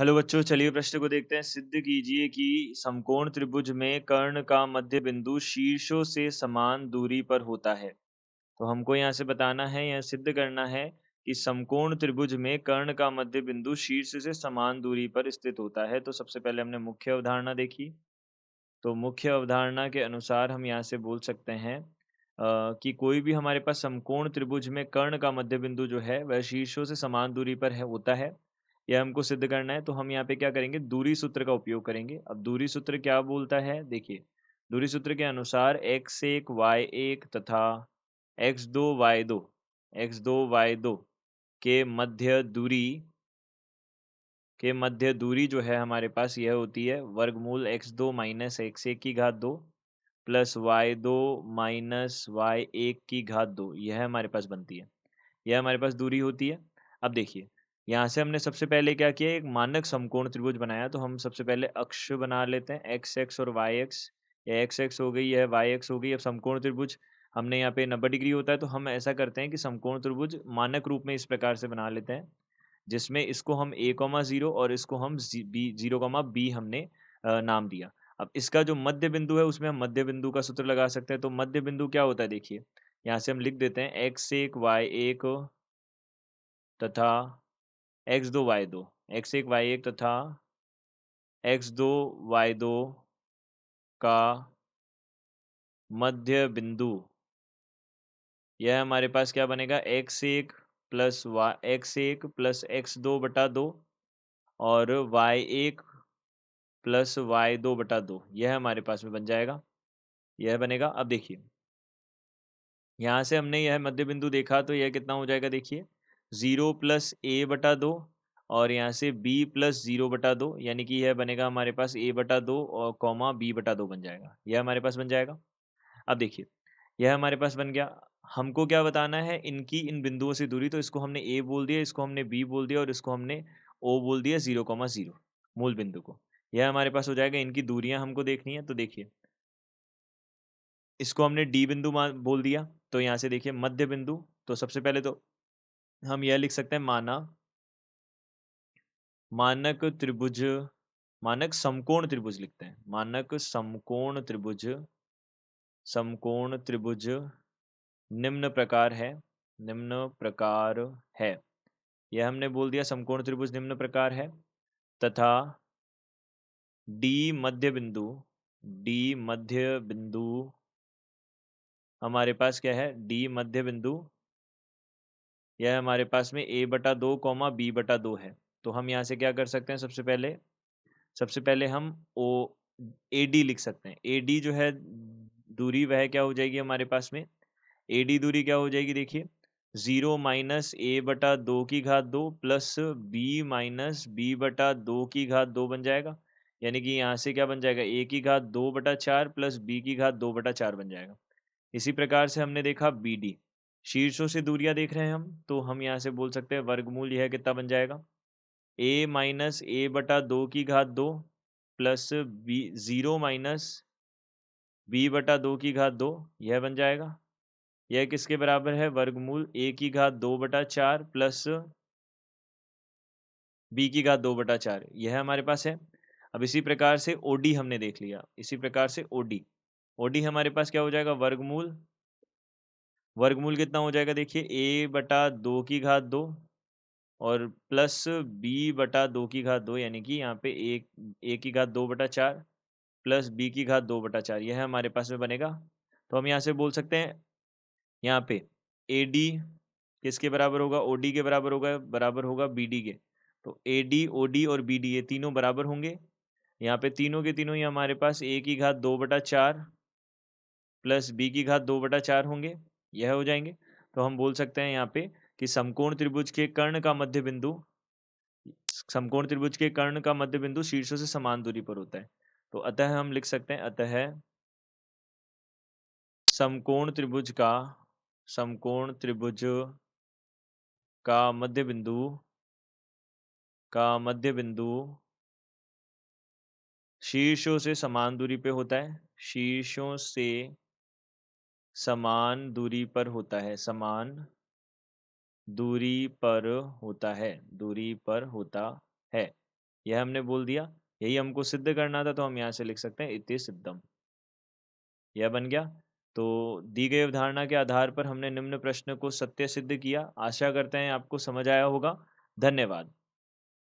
Hello बच्चों, चलिए प्रश्न को देखते हैं। सिद्ध कीजिए कि समकोण त्रिभुज में कर्ण का मध्य बिंदु शीर्षों से समान दूरी पर होता है। तो हमको यहाँ से बताना है या सिद्ध करना है कि समकोण त्रिभुज में कर्ण का मध्य बिंदु शीर्ष से समान दूरी पर स्थित होता है। तो सबसे पहले हमने मुख्य अवधारणा देखी। तो मुख्य अवधारणा के अनुसार हम यहाँ से बोल सकते हैं कि कोई भी हमारे पास समकोण त्रिभुज में कर्ण का मध्य बिंदु जो है वह शीर्षों से समान दूरी पर है होता है। यह हमको सिद्ध करना है। तो हम यहाँ पे क्या करेंगे, दूरी सूत्र का उपयोग करेंगे। अब दूरी सूत्र क्या बोलता है, देखिए दूरी सूत्र के अनुसार x1 y1 तथा x2 y2 के मध्य दूरी जो है हमारे पास यह होती है वर्गमूल x2 माइनस x1 की घात 2 प्लस y2 माइनस y1 की घात 2, यह हमारे पास बनती है। यह हमारे पास दूरी होती है। अब देखिए, यहाँ से हमने सबसे पहले क्या किया, एक मानक समकोण त्रिभुज बनाया। तो हम सबसे पहले अक्ष बना लेते हैं, एक्स एक्स और वाई एक्स। यह एक्स एक्स हो गई, यह वाई एक्स हो गई। अब समकोण त्रिभुज हमने यहाँ पे 90 डिग्री होता है, तो हम ऐसा करते हैं कि समकोण त्रिभुज मानक रूप में इस प्रकार से बना लेते हैं, जिसमें इसको हम a, 0 और इसको हम बी 0, बी हमने नाम दिया। अब इसका जो मध्य बिंदु है उसमें हम मध्य बिंदु का सूत्र लगा सकते हैं। तो मध्य बिंदु क्या होता है, देखिए यहाँ से हम लिख देते हैं x1 y1 तथा x2 y2, x1 y1 तथा x2 y2 का मध्य बिंदु। यह हमारे पास क्या बनेगा, x1 plus x1 plus x2/2 और y1 प्लस y2/2, यह हमारे पास में बन जाएगा, यह बनेगा। अब देखिए, यहाँ से हमने यह मध्य बिंदु देखा तो यह कितना हो जाएगा, देखिए 0 प्लस a/2 और यहाँ से b प्लस 0/2, यानी कि यह बनेगा हमारे पास a/2 और कॉमा b/2 बन जाएगा, यह हमारे पास बन जाएगा। अब देखिए, यह हमारे पास बन गया। हमको क्या बताना है, इनकी इन बिंदुओं से दूरी। तो इसको हमने a बोल दिया, इसको हमने b बोल दिया और इसको हमने o बोल दिया, 0,0 मूल बिंदु को। यह हमारे पास हो जाएगा। इनकी दूरियां हमको देखनी है। तो देखिए, इसको हमने डी बिंदु बोल दिया। तो यहाँ से देखिए मध्य बिंदु। तो सबसे पहले तो हम यह लिख सकते हैं, मानक त्रिभुज, मानक समकोण त्रिभुज लिखते हैं। मानक समकोण त्रिभुज निम्न प्रकार है, निम्न प्रकार है। यह हमने बोल दिया, समकोण त्रिभुज निम्न प्रकार है तथा डी मध्य बिंदु, डी मध्य बिंदु हमारे पास क्या है, डी मध्य बिंदु यह हमारे पास में a/2 b/2 है। तो हम यहाँ से क्या कर सकते हैं, सबसे पहले हम ओ ए डी लिख सकते हैं। ए डी जो है दूरी, वह क्या हो जाएगी हमारे पास में, ए डी दूरी क्या हो जाएगी, देखिए 0 माइनस a/2 की घात 2 प्लस b माइनस b/2 की घात 2 बन जाएगा। यानी कि यहाँ से क्या बन जाएगा, a की घात 2/4 प्लस b की घात 2/4 बन जाएगा। इसी प्रकार से हमने देखा बी डी, शीर्षों से दूरियां देख रहे हैं हम, तो हम यहाँ से बोल सकते हैं वर्गमूल यह कितना बन जाएगा, a माइनस a/2 की घात 2 प्लस बी 0 माइनस b/2 की घात 2, यह बन जाएगा। यह किसके बराबर है, वर्गमूल a की घात 2/4 प्लस b की घात 2/4, यह हमारे पास है। अब इसी प्रकार से OD हमने देख लिया। इसी प्रकार से OD हमारे पास क्या हो जाएगा, वर्गमूल कितना हो जाएगा, देखिए a/2 की घात 2 और प्लस b/2 की घात 2, यानी कि यहाँ पे a की घात 2/4 प्लस b की घात 2/4, यह हमारे पास में बनेगा। तो हम यहाँ से बोल सकते हैं, यहाँ पे AD किसके बराबर होगा, OD के बराबर होगा BD के। तो AD, OD और BD ये तीनों बराबर होंगे। यहाँ पे तीनों के तीनों ही हमारे पास a की घात 2/4 प्लस b की घात 2/4 होंगे, यह हो जाएंगे। तो हम बोल सकते हैं यहाँ पे कि समकोण त्रिभुज के कर्ण का मध्य बिंदु शीर्षों से समान दूरी पर होता है। तो अतः हम लिख सकते हैं, अतः समकोण त्रिभुज का समकोण त्रिभुज का मध्य बिंदु शीर्षों से समान दूरी पे होता है, शीर्षों से समान दूरी पर होता है, समान दूरी पर होता है, दूरी पर होता है। यह हमने बोल दिया। यही हमको सिद्ध करना था, तो हम यहाँ से लिख सकते हैं इति सिद्धम। यह बन गया। तो दी गई अवधारणा के आधार पर हमने निम्न प्रश्न को सत्य सिद्ध किया। आशा करते हैं आपको समझ आया होगा। धन्यवाद।